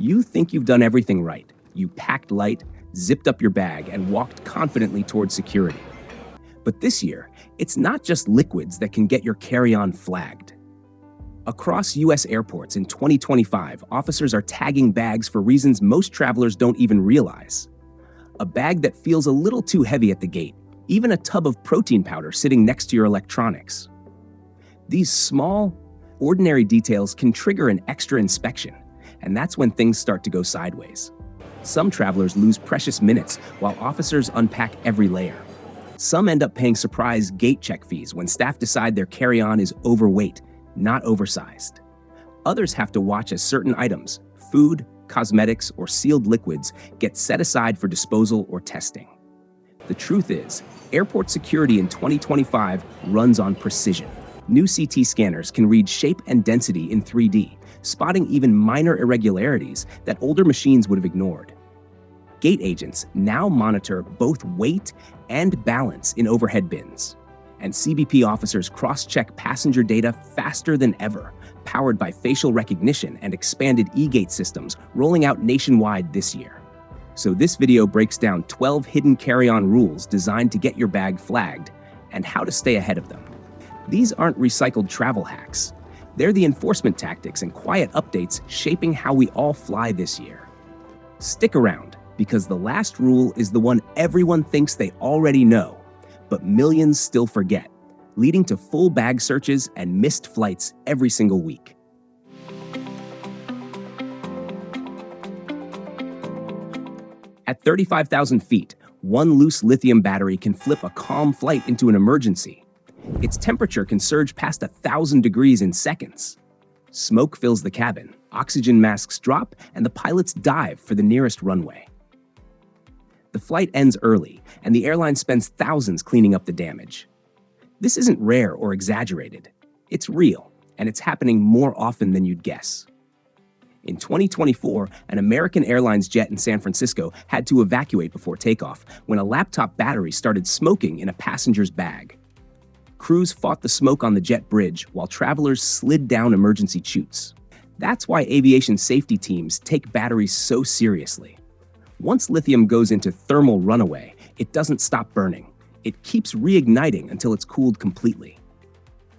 You think you've done everything right. You packed light, zipped up your bag, and walked confidently towards security. But this year, it's not just liquids that can get your carry-on flagged. Across U.S. airports in 2025, officers are tagging bags for reasons most travelers don't even realize. A bag that feels a little too heavy at the gate, even a tub of protein powder sitting next to your electronics. These small, ordinary details can trigger an extra inspection, and that's when things start to go sideways. Some travelers lose precious minutes while officers unpack every layer. Some end up paying surprise gate check fees when staff decide their carry-on is overweight, not oversized. Others have to watch as certain items, food, cosmetics, or sealed liquids, get set aside for disposal or testing. The truth is, airport security in 2025 runs on precision. New CT scanners can read shape and density in 3D, spotting even minor irregularities that older machines would have ignored. Gate agents now monitor both weight and balance in overhead bins. And CBP officers cross-check passenger data faster than ever, powered by facial recognition and expanded e-gate systems rolling out nationwide this year. So this video breaks down 12 hidden carry-on rules designed to get your bag flagged and how to stay ahead of them. These aren't recycled travel hacks. They're the enforcement tactics and quiet updates shaping how we all fly this year. Stick around, because the last rule is the one everyone thinks they already know, but millions still forget, leading to full bag searches and missed flights every single week. At 35,000 feet, one loose lithium battery can flip a calm flight into an emergency. Its temperature can surge past 1,000 degrees in seconds. Smoke fills the cabin, oxygen masks drop, and the pilots dive for the nearest runway. The flight ends early, and the airline spends thousands cleaning up the damage. This isn't rare or exaggerated. It's real, and it's happening more often than you'd guess. In 2024, an American Airlines jet in San Francisco had to evacuate before takeoff when a laptop battery started smoking in a passenger's bag. Crews fought the smoke on the jet bridge while travelers slid down emergency chutes. That's why aviation safety teams take batteries so seriously. Once lithium goes into thermal runaway, it doesn't stop burning. It keeps reigniting until it's cooled completely.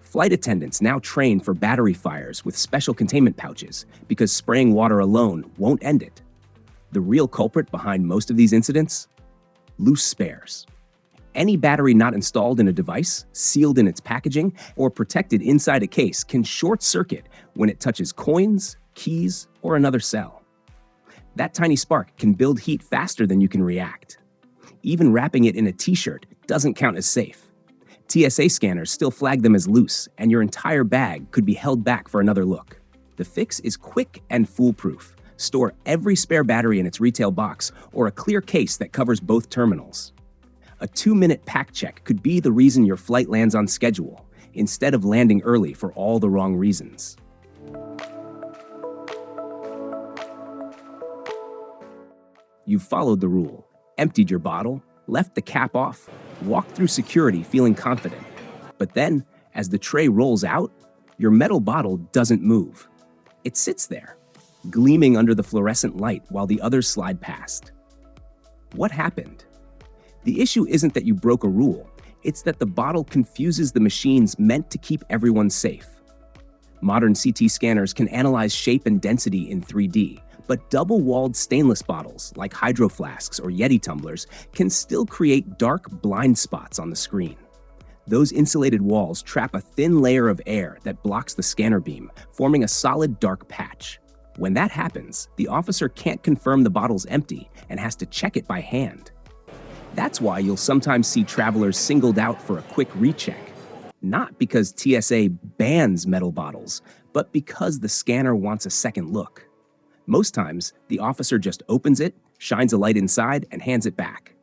Flight attendants now train for battery fires with special containment pouches because spraying water alone won't end it. The real culprit behind most of these incidents? Loose spares. Any battery not installed in a device, sealed in its packaging, or protected inside a case can short-circuit when it touches coins, keys, or another cell. That tiny spark can build heat faster than you can react. Even wrapping it in a t-shirt doesn't count as safe. TSA scanners still flag them as loose, and your entire bag could be held back for another look. The fix is quick and foolproof. Store every spare battery in its retail box or a clear case that covers both terminals. A 2-minute pack check could be the reason your flight lands on schedule, instead of landing early for all the wrong reasons. You've followed the rule, emptied your bottle, left the cap off, walked through security feeling confident. But then, as the tray rolls out, your metal bottle doesn't move. It sits there, gleaming under the fluorescent light while the others slide past. What happened? The issue isn't that you broke a rule, it's that the bottle confuses the machines meant to keep everyone safe. Modern CT scanners can analyze shape and density in 3D, but double-walled stainless bottles, like Hydro flasks or Yeti tumblers, can still create dark blind spots on the screen. Those insulated walls trap a thin layer of air that blocks the scanner beam, forming a solid dark patch. When that happens, the officer can't confirm the bottle's empty and has to check it by hand. That's why you'll sometimes see travelers singled out for a quick recheck. Not because TSA bans metal bottles, but because the scanner wants a second look. Most times, the officer just opens it, shines a light inside, and hands it back.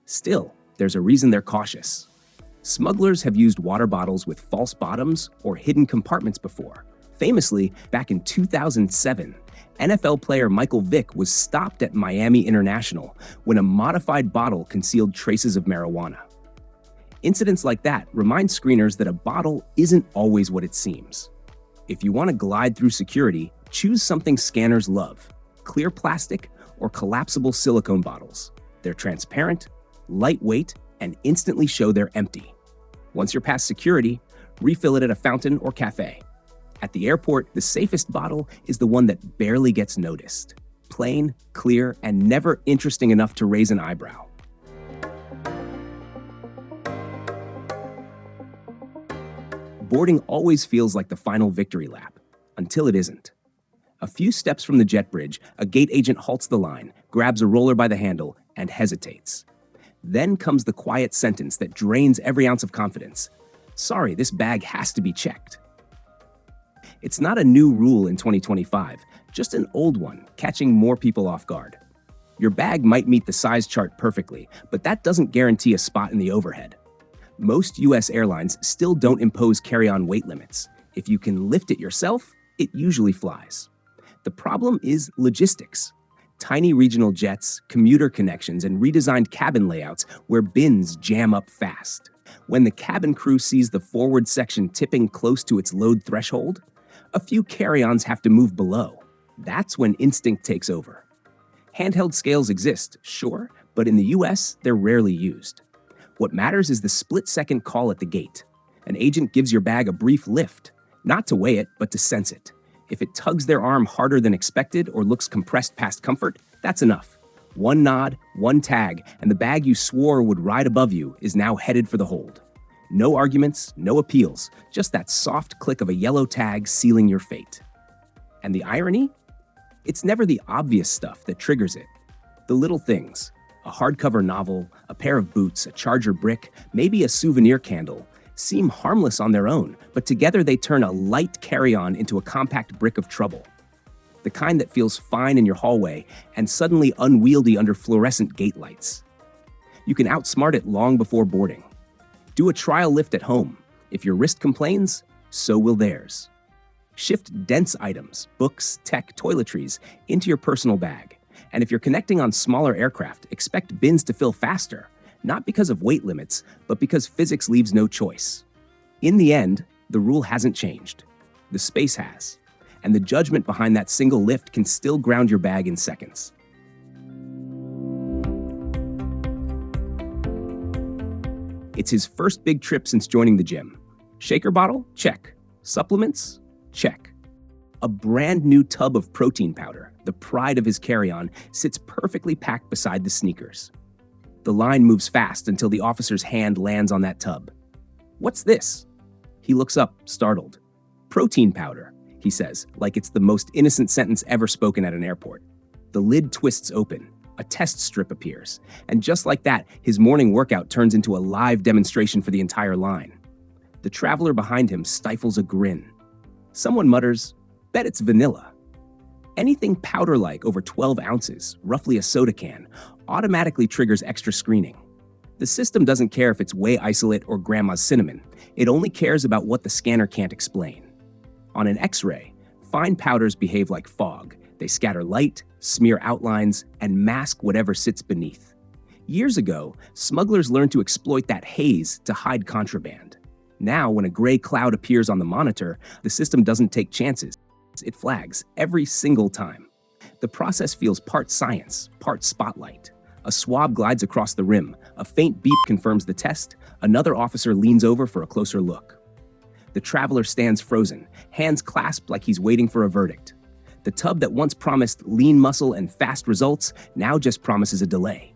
Still, there's a reason they're cautious. Smugglers have used water bottles with false bottoms or hidden compartments before. Famously, back in 2007, NFL player Michael Vick was stopped at Miami International when a modified bottle concealed traces of marijuana. Incidents like that remind screeners that a bottle isn't always what it seems. If you want to glide through security, choose something scanners love: clear plastic or collapsible silicone bottles. They're transparent, lightweight, and instantly show they're empty. Once you're past security, refill it at a fountain or cafe. At the airport, the safest bottle is the one that barely gets noticed. Plain, clear, and never interesting enough to raise an eyebrow. Boarding always feels like the final victory lap, until it isn't. A few steps from the jet bridge, a gate agent halts the line, grabs a roller by the handle, and hesitates. Then comes the quiet sentence that drains every ounce of confidence. Sorry, this bag has to be checked. It's not a new rule in 2025, just an old one, catching more people off guard. Your bag might meet the size chart perfectly, but that doesn't guarantee a spot in the overhead. Most US airlines still don't impose carry-on weight limits. If you can lift it yourself, it usually flies. The problem is logistics. Tiny regional jets, commuter connections, and redesigned cabin layouts where bins jam up fast. When the cabin crew sees the forward section tipping close to its load threshold, a few carry-ons have to move below. That's when instinct takes over. Handheld scales exist, sure, but in the US, they're rarely used. What matters is the split-second call at the gate. An agent gives your bag a brief lift, not to weigh it, but to sense it. If it tugs their arm harder than expected or looks compressed past comfort, that's enough. One nod, one tag, and the bag you swore would ride above you is now headed for the hold. No arguments, no appeals, just that soft click of a yellow tag sealing your fate. And the irony? It's never the obvious stuff that triggers it. The little things. A hardcover novel, a pair of boots, a charger brick, maybe a souvenir candle, seem harmless on their own, but together they turn a light carry-on into a compact brick of trouble. The kind that feels fine in your hallway and suddenly unwieldy under fluorescent gate lights. You can outsmart it long before boarding. Do a trial lift at home. If your wrist complains, so will theirs. Shift dense items, books, tech, toiletries, into your personal bag. And if you're connecting on smaller aircraft, expect bins to fill faster, not because of weight limits, but because physics leaves no choice. In the end, the rule hasn't changed. The space has. And the judgment behind that single lift can still ground your bag in seconds. It's his first big trip since joining the gym. Shaker bottle? Check. Supplements? Check. A brand new tub of protein powder, the pride of his carry-on, sits perfectly packed beside the sneakers. The line moves fast until the officer's hand lands on that tub. What's this? He looks up, startled. Protein powder, he says, like it's the most innocent sentence ever spoken at an airport. The lid twists open. A test strip appears. And just like that, his morning workout turns into a live demonstration for the entire line. The traveler behind him stifles a grin. Someone mutters, "Bet it's vanilla." Anything powder-like over 12 ounces, roughly a soda can, automatically triggers extra screening. The system doesn't care if it's whey isolate or grandma's cinnamon. It only cares about what the scanner can't explain. On an X-ray, fine powders behave like fog. They scatter light, smear outlines, and mask whatever sits beneath. Years ago, smugglers learned to exploit that haze to hide contraband. Now, when a gray cloud appears on the monitor, the system doesn't take chances. It flags every single time. The process feels part science, part spotlight. A swab glides across the rim. A faint beep confirms the test. Another officer leans over for a closer look. The traveler stands frozen, hands clasped like he's waiting for a verdict. The tub that once promised lean muscle and fast results now just promises a delay.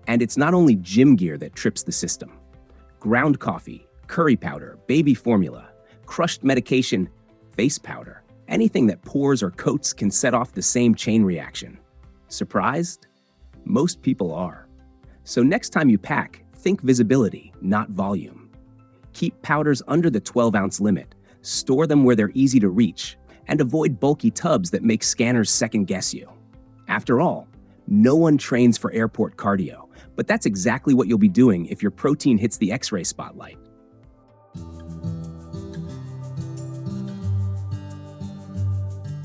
And it's not only gym gear that trips the system. Ground coffee, curry powder, baby formula, crushed medication, face powder. Anything that pours or coats can set off the same chain reaction. Surprised? Most people are. So next time you pack, think visibility, not volume. Keep powders under the 12-ounce limit, store them where they're easy to reach, and avoid bulky tubs that make scanners second-guess you. After all, no one trains for airport cardio, but that's exactly what you'll be doing if your protein hits the X-ray spotlight.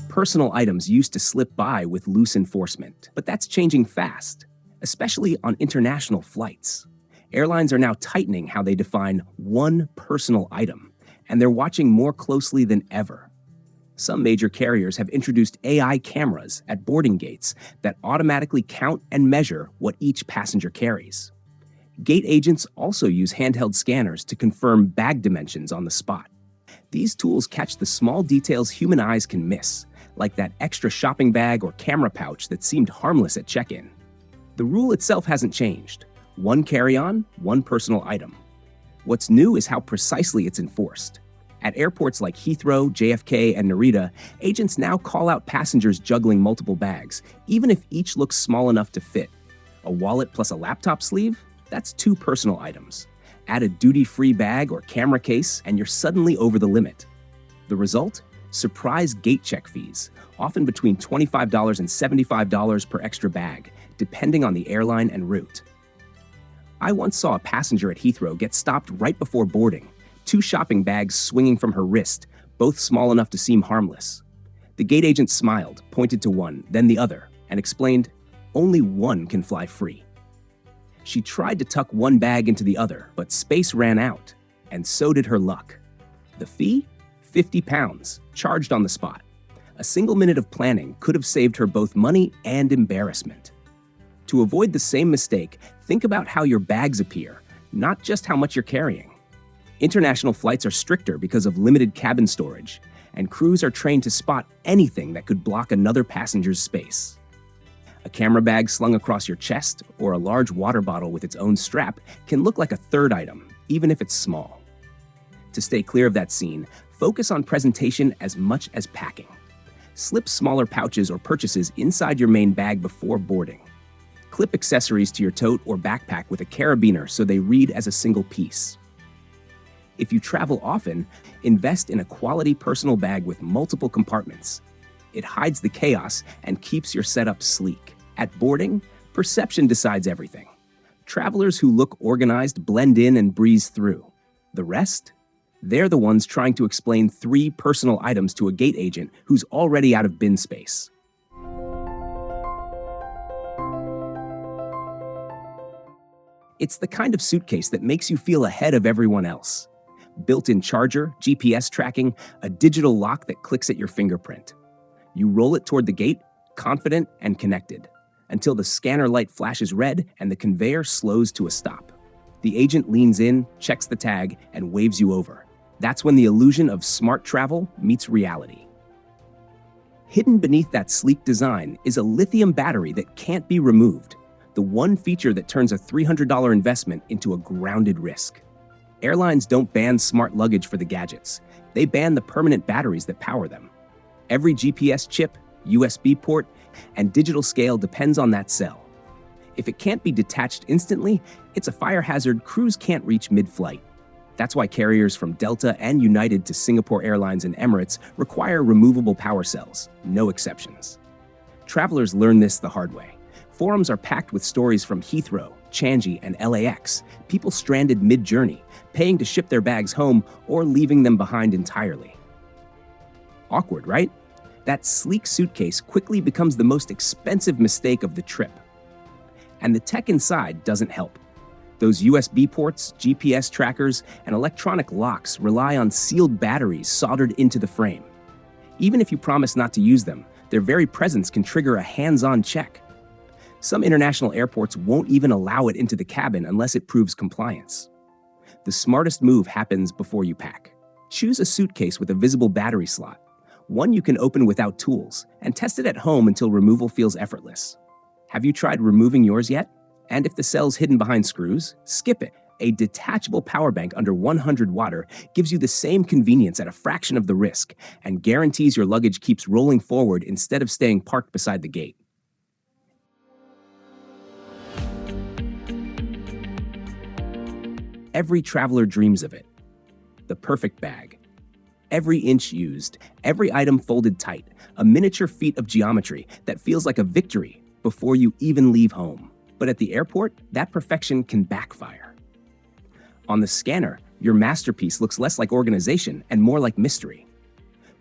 Personal items used to slip by with loose enforcement, but that's changing fast, especially on international flights. Airlines are now tightening how they define one personal item, and they're watching more closely than ever. Some major carriers have introduced AI cameras at boarding gates that automatically count and measure what each passenger carries. Gate agents also use handheld scanners to confirm bag dimensions on the spot. These tools catch the small details human eyes can miss, like that extra shopping bag or camera pouch that seemed harmless at check-in. The rule itself hasn't changed. One carry-on, one personal item. What's new is how precisely it's enforced. At airports like Heathrow, JFK, and Narita, agents now call out passengers juggling multiple bags, even if each looks small enough to fit. A wallet plus a laptop sleeve? That's 2 personal items. Add a duty-free bag or camera case, and you're suddenly over the limit. The result? Surprise gate check fees, often between $25 and $75 per extra bag, depending on the airline and route. I once saw a passenger at Heathrow get stopped right before boarding, 2 shopping bags swinging from her wrist, both small enough to seem harmless. The gate agent smiled, pointed to one, then the other, and explained, only one can fly free. She tried to tuck one bag into the other, but space ran out, and so did her luck. The fee? £50, charged on the spot. A single minute of planning could have saved her both money and embarrassment. To avoid the same mistake, think about how your bags appear, not just how much you're carrying. International flights are stricter because of limited cabin storage, and crews are trained to spot anything that could block another passenger's space. A camera bag slung across your chest or a large water bottle with its own strap can look like a third item, even if it's small. To stay clear of that scene, focus on presentation as much as packing. Slip smaller pouches or purchases inside your main bag before boarding. Clip accessories to your tote or backpack with a carabiner so they read as a single piece. If you travel often, invest in a quality personal bag with multiple compartments. It hides the chaos and keeps your setup sleek. At boarding, perception decides everything. Travelers who look organized blend in and breeze through. The rest? They're the ones trying to explain 3 personal items to a gate agent who's already out of bin space. It's the kind of suitcase that makes you feel ahead of everyone else. Built-in charger, GPS tracking, a digital lock that clicks at your fingerprint. You roll it toward the gate, confident and connected, until the scanner light flashes red and the conveyor slows to a stop. The agent leans in, checks the tag, and waves you over. That's when the illusion of smart travel meets reality. Hidden beneath that sleek design is a lithium battery that can't be removed, the one feature that turns a $300 investment into a grounded risk. Airlines don't ban smart luggage for the gadgets. They ban the permanent batteries that power them. Every GPS chip, USB port, and digital scale depends on that cell. If it can't be detached instantly, it's a fire hazard crews can't reach mid-flight. That's why carriers from Delta and United to Singapore Airlines and Emirates require removable power cells, no exceptions. Travelers learn this the hard way. Forums are packed with stories from Heathrow, Changi, and LAX, people stranded mid-journey, paying to ship their bags home or leaving them behind entirely. Awkward, right? That sleek suitcase quickly becomes the most expensive mistake of the trip. And the tech inside doesn't help. Those USB ports, GPS trackers, and electronic locks rely on sealed batteries soldered into the frame. Even if you promise not to use them, their very presence can trigger a hands-on check. Some international airports won't even allow it into the cabin unless it proves compliance. The smartest move happens before you pack. Choose a suitcase with a visible battery slot, one you can open without tools, and test it at home until removal feels effortless. Have you tried removing yours yet? And if the cell's hidden behind screws, skip it. A detachable power bank under 100 watt gives you the same convenience at a fraction of the risk and guarantees your luggage keeps rolling forward instead of staying parked beside the gate. Every traveler dreams of it. The perfect bag. Every inch used, every item folded tight, a miniature feat of geometry that feels like a victory before you even leave home. But at the airport, that perfection can backfire. On the scanner, your masterpiece looks less like organization and more like mystery.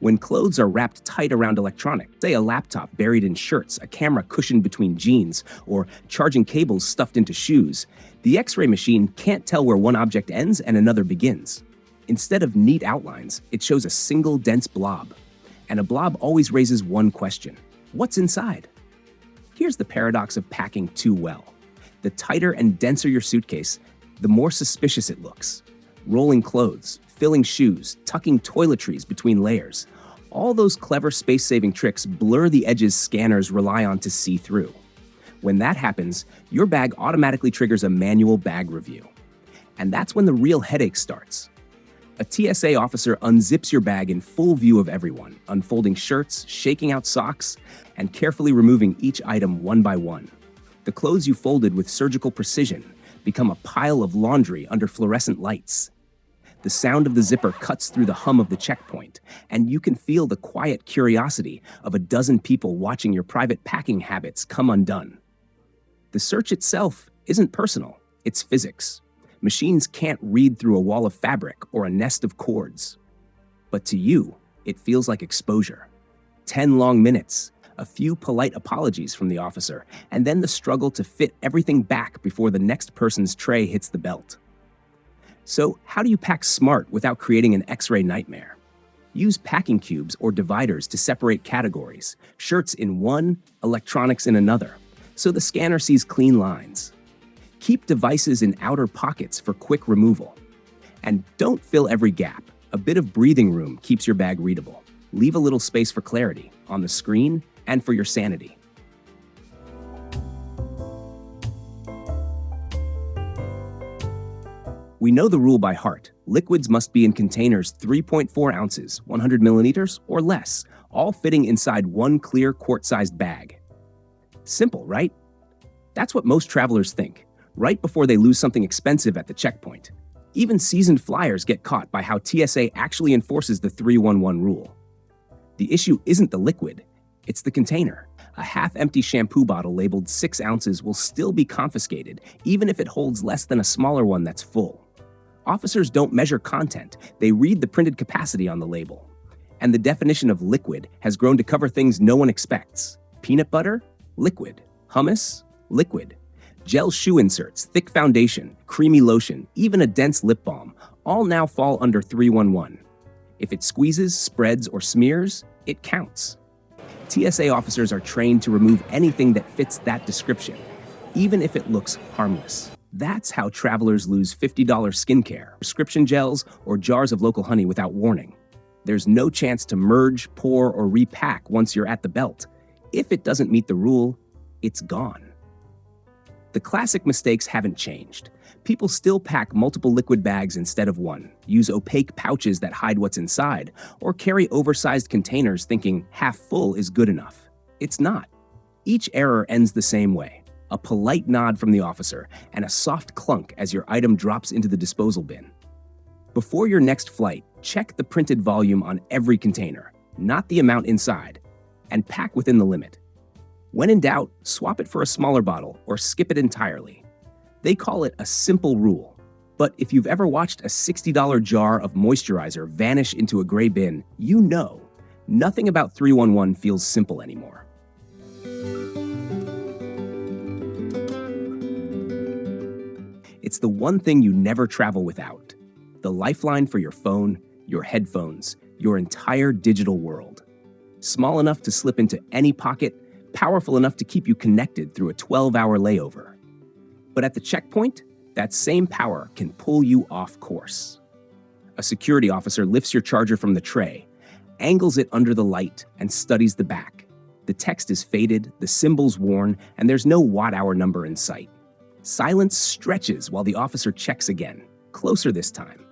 When clothes are wrapped tight around electronics, say a laptop buried in shirts, a camera cushioned between jeans, or charging cables stuffed into shoes, the X-ray machine can't tell where one object ends and another begins. Instead of neat outlines, it shows a single dense blob. And a blob always raises one question: what's inside? Here's the paradox of packing too well. The tighter and denser your suitcase, the more suspicious it looks. Rolling clothes, filling shoes, tucking toiletries between layers. All those clever space-saving tricks blur the edges scanners rely on to see through. When that happens, your bag automatically triggers a manual bag review. And that's when the real headache starts. A TSA officer unzips your bag in full view of everyone, unfolding shirts, shaking out socks, and carefully removing each item one by one. The clothes you folded with surgical precision become a pile of laundry under fluorescent lights. The sound of the zipper cuts through the hum of the checkpoint, and you can feel the quiet curiosity of a dozen people watching your private packing habits come undone. The search itself isn't personal, it's physics. Machines can't read through a wall of fabric or a nest of cords. But to you, it feels like exposure. 10 long minutes, a few polite apologies from the officer, and then the struggle to fit everything back before the next person's tray hits the belt. So, how do you pack smart without creating an X-ray nightmare? Use packing cubes or dividers to separate categories, shirts in one, electronics in another, so the scanner sees clean lines. Keep devices in outer pockets for quick removal. And don't fill every gap. A bit of breathing room keeps your bag readable. Leave a little space for clarity on the screen and for your sanity. We know the rule by heart. Liquids must be in containers 3.4 ounces, 100 milliliters, or less, all fitting inside one clear quart-sized bag. Simple, right? That's what most travelers think, right before they lose something expensive at the checkpoint. Even seasoned flyers get caught by how TSA actually enforces the 311 rule. The issue isn't the liquid, it's the container. A half-empty shampoo bottle labeled 6 ounces will still be confiscated, even if it holds less than a smaller one that's full. Officers don't measure content, they read the printed capacity on the label. And the definition of liquid has grown to cover things no one expects. Peanut butter? Liquid. Hummus? Liquid. Gel shoe inserts, thick foundation, creamy lotion, even a dense lip balm, all now fall under 311. If it squeezes, spreads, or smears, it counts. TSA officers are trained to remove anything that fits that description, even if it looks harmless. That's how travelers lose $50 skincare, prescription gels, or jars of local honey without warning. There's no chance to merge, pour, or repack once you're at the belt. If it doesn't meet the rule, it's gone. The classic mistakes haven't changed. People still pack multiple liquid bags instead of one, use opaque pouches that hide what's inside, or carry oversized containers thinking half full is good enough. It's not. Each error ends the same way: a polite nod from the officer and a soft clunk as your item drops into the disposal bin. Before your next flight, check the printed volume on every container, not the amount inside, and pack within the limit. When in doubt, swap it for a smaller bottle or skip it entirely. They call it a simple rule. But if you've ever watched a $60 jar of moisturizer vanish into a gray bin, you know nothing about 311 feels simple anymore. It's the one thing you never travel without: the lifeline for your phone, your headphones, your entire digital world. Small enough to slip into any pocket, powerful enough to keep you connected through a 12-hour layover. But at the checkpoint, that same power can pull you off course. A security officer lifts your charger from the tray, angles it under the light, and studies the back. The text is faded, the symbol's worn, and there's no watt-hour number in sight. Silence stretches while the officer checks again, closer this time.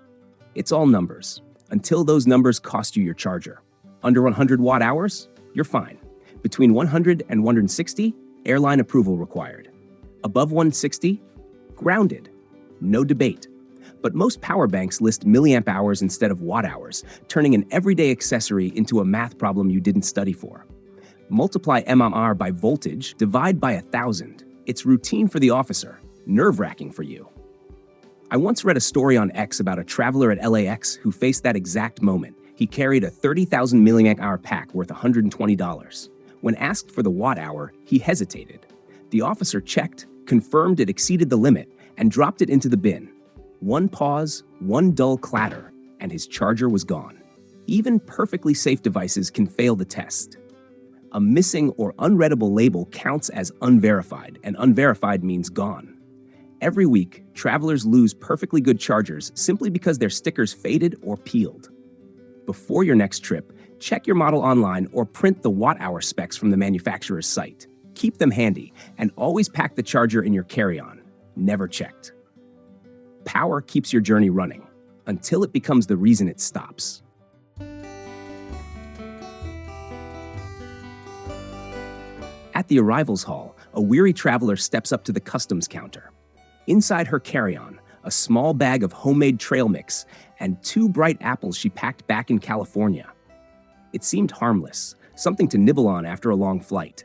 It's all numbers, until those numbers cost you your charger. Under 100 watt-hours? You're fine. Between 100 and 160, airline approval required. Above 160, grounded. No debate. But most power banks list milliamp hours instead of watt hours, turning an everyday accessory into a math problem you didn't study for. Multiply MMR by voltage, divide by 1,000. It's routine for the officer, nerve-wracking for you. I once read a story on X about a traveler at LAX who faced that exact moment. He carried a 30,000 milliamp hour pack worth $120. When asked for the watt hour, he hesitated. The officer checked, confirmed it exceeded the limit, and dropped it into the bin. One pause, one dull clatter, and his charger was gone. Even perfectly safe devices can fail the test. A missing or unreadable label counts as unverified, and unverified means gone. Every week, travelers lose perfectly good chargers simply because their stickers faded or peeled. Before your next trip, check your model online or print the watt-hour specs from the manufacturer's site. Keep them handy, and always pack the charger in your carry-on, never checked. Power keeps your journey running, until it becomes the reason it stops. At the arrivals hall, a weary traveler steps up to the customs counter. Inside her carry-on, a small bag of homemade trail mix and 2 bright apples she packed back in California. It seemed harmless, something to nibble on after a long flight.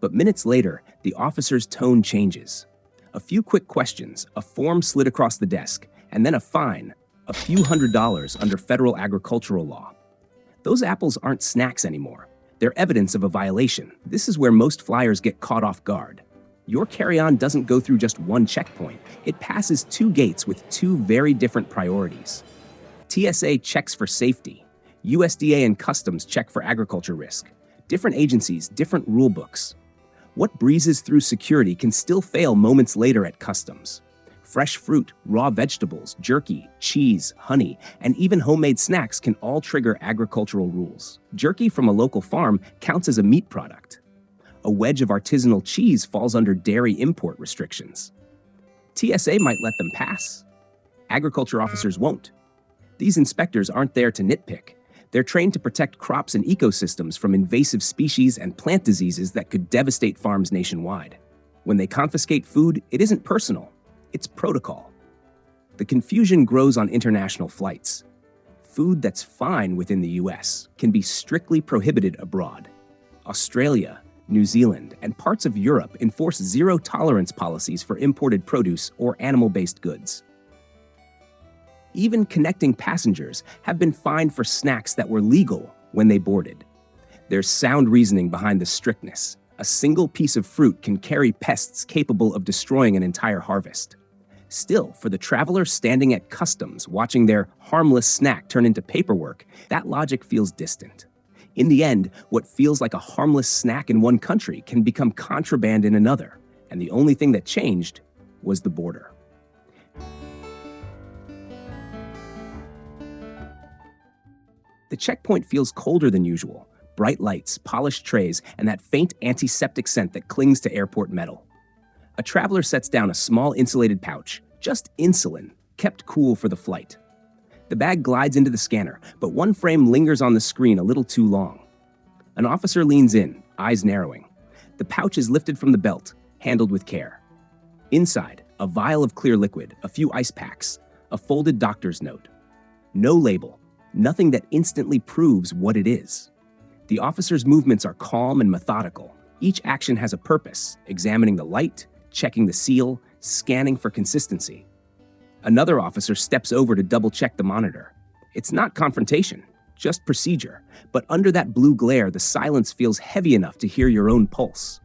But minutes later, the officer's tone changes. A few quick questions, a form slid across the desk, and then a fine, a few $100s under federal agricultural law. Those apples aren't snacks anymore. They're evidence of a violation. This is where most flyers get caught off guard. Your carry-on doesn't go through just one checkpoint. It passes 2 gates with 2 very different priorities. TSA checks for safety. USDA and Customs check for agriculture risk. Different agencies, different rule books. What breezes through security can still fail moments later at Customs. Fresh fruit, raw vegetables, jerky, cheese, honey, and even homemade snacks can all trigger agricultural rules. Jerky from a local farm counts as a meat product. A wedge of artisanal cheese falls under dairy import restrictions. TSA might let them pass. Agriculture officers won't. These inspectors aren't there to nitpick. They're trained to protect crops and ecosystems from invasive species and plant diseases that could devastate farms nationwide. When they confiscate food, it isn't personal. It's protocol. The confusion grows on international flights. Food that's fine within the US can be strictly prohibited abroad. Australia, New Zealand, and parts of Europe enforce zero-tolerance policies for imported produce or animal-based goods. Even connecting passengers have been fined for snacks that were legal when they boarded. There's sound reasoning behind the strictness. A single piece of fruit can carry pests capable of destroying an entire harvest. Still, for the traveler standing at customs watching their harmless snack turn into paperwork, that logic feels distant. In the end, what feels like a harmless snack in one country can become contraband in another, and the only thing that changed was the border. The checkpoint feels colder than usual. Bright lights, polished trays, and that faint antiseptic scent that clings to airport metal. A traveler sets down a small insulated pouch, just insulin, kept cool for the flight. The bag glides into the scanner, but one frame lingers on the screen a little too long. An officer leans in, eyes narrowing. The pouch is lifted from the belt, handled with care. Inside, a vial of clear liquid, a few ice packs, a folded doctor's note. No label, nothing that instantly proves what it is. The officer's movements are calm and methodical. Each action has a purpose, examining the light, checking the seal, scanning for consistency. Another officer steps over to double-check the monitor. It's not confrontation, just procedure, but under that blue glare, the silence feels heavy enough to hear your own pulse.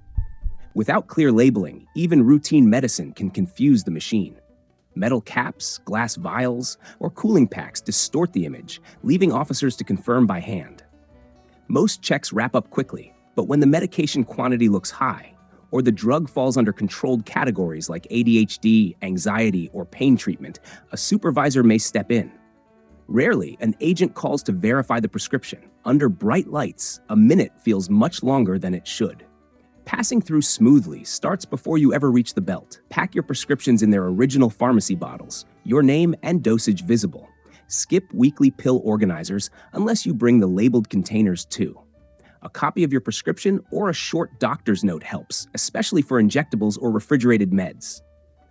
Without clear labeling, even routine medicine can confuse the machine. Metal caps, glass vials, or cooling packs distort the image, leaving officers to confirm by hand. Most checks wrap up quickly, but when the medication quantity looks high, or the drug falls under controlled categories like ADHD, anxiety, or pain treatment, a supervisor may step in. Rarely, an agent calls to verify the prescription. Under bright lights, a minute feels much longer than it should. Passing through smoothly starts before you ever reach the belt. Pack your prescriptions in their original pharmacy bottles, your name and dosage visible. Skip weekly pill organizers unless you bring the labeled containers too. A copy of your prescription or a short doctor's note helps, especially for injectables or refrigerated meds.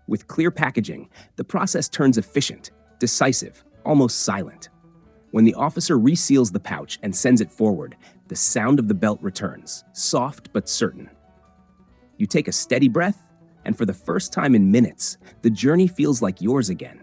With clear packaging, the process turns efficient, decisive, almost silent. When the officer reseals the pouch and sends it forward, the sound of the belt returns, soft but certain. You take a steady breath, and for the first time in minutes, the journey feels like yours again.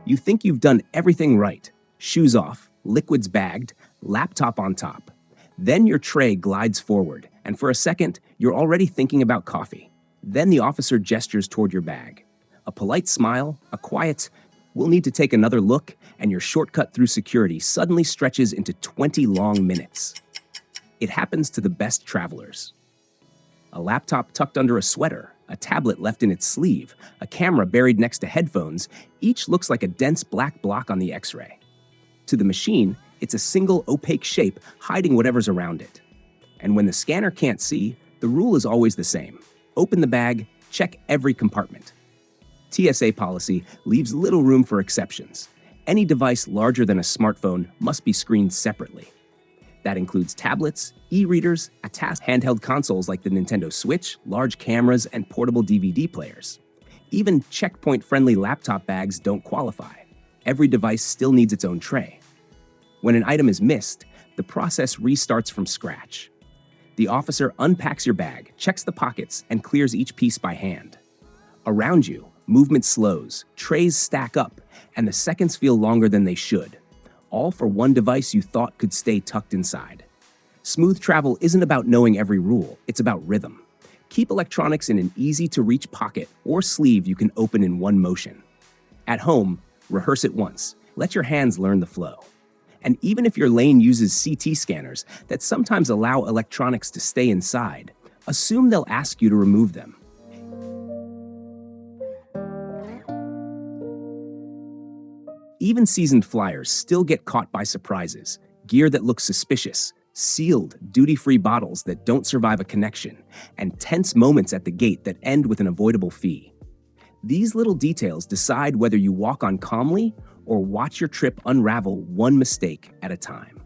You think you've done everything right. Shoes off, liquids bagged, laptop on top. Then your tray glides forward, and for a second, you're already thinking about coffee. Then the officer gestures toward your bag. A polite smile, a quiet, "we'll need to take another look," and your shortcut through security suddenly stretches into 20 long minutes. It happens to the best travelers. A laptop tucked under a sweater, a tablet left in its sleeve, a camera buried next to headphones, each looks like a dense black block on the X-ray. To the machine, it's a single opaque shape hiding whatever's around it. And when the scanner can't see, the rule is always the same. Open the bag, check every compartment. TSA policy leaves little room for exceptions. Any device larger than a smartphone must be screened separately. That includes tablets, e-readers, handheld consoles like the Nintendo Switch, large cameras, and portable DVD players. Even checkpoint-friendly laptop bags don't qualify. Every device still needs its own tray. When an item is missed, the process restarts from scratch. The officer unpacks your bag, checks the pockets, and clears each piece by hand. Around you, movement slows, trays stack up, and the seconds feel longer than they should, all for one device you thought could stay tucked inside. Smooth travel isn't about knowing every rule, it's about rhythm. Keep electronics in an easy-to-reach pocket or sleeve you can open in one motion. At home, rehearse it once. Let your hands learn the flow. And even if your lane uses CT scanners that sometimes allow electronics to stay inside, assume they'll ask you to remove them. Even seasoned flyers still get caught by surprises, gear that looks suspicious, sealed, duty-free bottles that don't survive a connection, and tense moments at the gate that end with an avoidable fee. These little details decide whether you walk on calmly or watch your trip unravel one mistake at a time.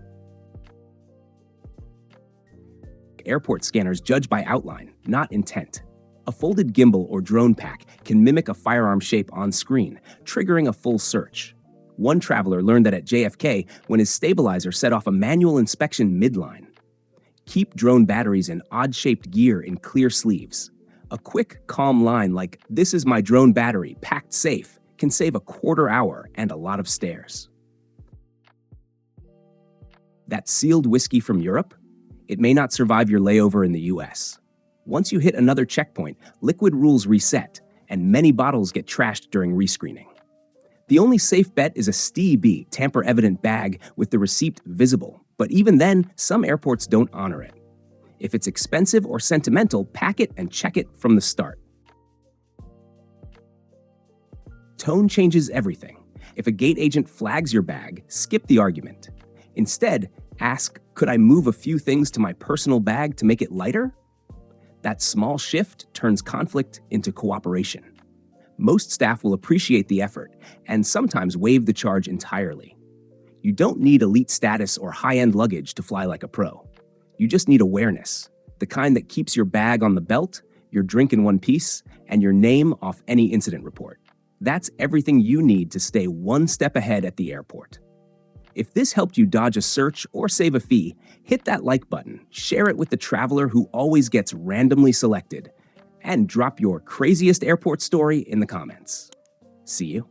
Airport scanners judge by outline, not intent. A folded gimbal or drone pack can mimic a firearm shape on screen, triggering a full search. One traveler learned that at JFK when his stabilizer set off a manual inspection midline. Keep drone batteries in odd-shaped gear in clear sleeves. A quick, calm line like, "This is my drone battery, packed safe," can save a quarter hour and a lot of stares. That sealed whiskey from Europe? It may not survive your layover in the US. Once you hit another checkpoint, liquid rules reset, and many bottles get trashed during rescreening. The only safe bet is a STB, tamper-evident bag with the receipt visible, but even then, some airports don't honor it. If it's expensive or sentimental, pack it and check it from the start. Tone changes everything. If a gate agent flags your bag, skip the argument. Instead, ask, "Could I move a few things to my personal bag to make it lighter?" That small shift turns conflict into cooperation. Most staff will appreciate the effort and sometimes waive the charge entirely. You don't need elite status or high-end luggage to fly like a pro. You just need awareness, the kind that keeps your bag on the belt, your drink in one piece, and your name off any incident report. That's everything you need to stay one step ahead at the airport. If this helped you dodge a search or save a fee, hit that like button, share it with the traveler who always gets randomly selected, and drop your craziest airport story in the comments. See you.